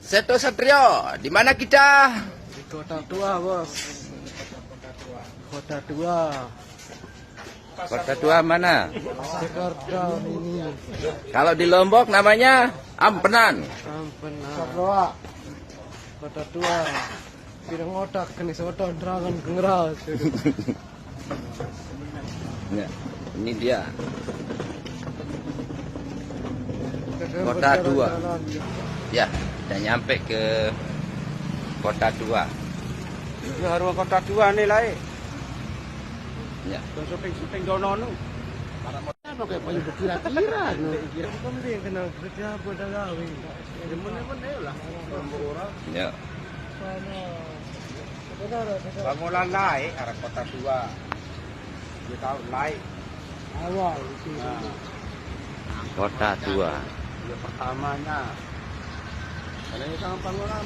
Seto Satrio, di mana kita? Di Kota Tua, Bos. Kota Tua. Kota Tua mana? Jakarta ini. Kalau di Lombok namanya Ampenan. Ampenan. Kota Tua. Pirang otak kini soto drangan gengeras. Ya, ini dia. Kota Tua. Ya, kita nyampe ke Kota Tua. Ya harus Kota Tua nih lah. Ya. Syuting dono nu. Apa kayak paling kira-kira nu. Penting kena kerja apa dah gawe. Bener-bener lah. Ya. Bangunan naik arah Kota Tua. Dia tahu naik. Awal. Kota Tua. Dia pertamanya. Kalau yang bangunan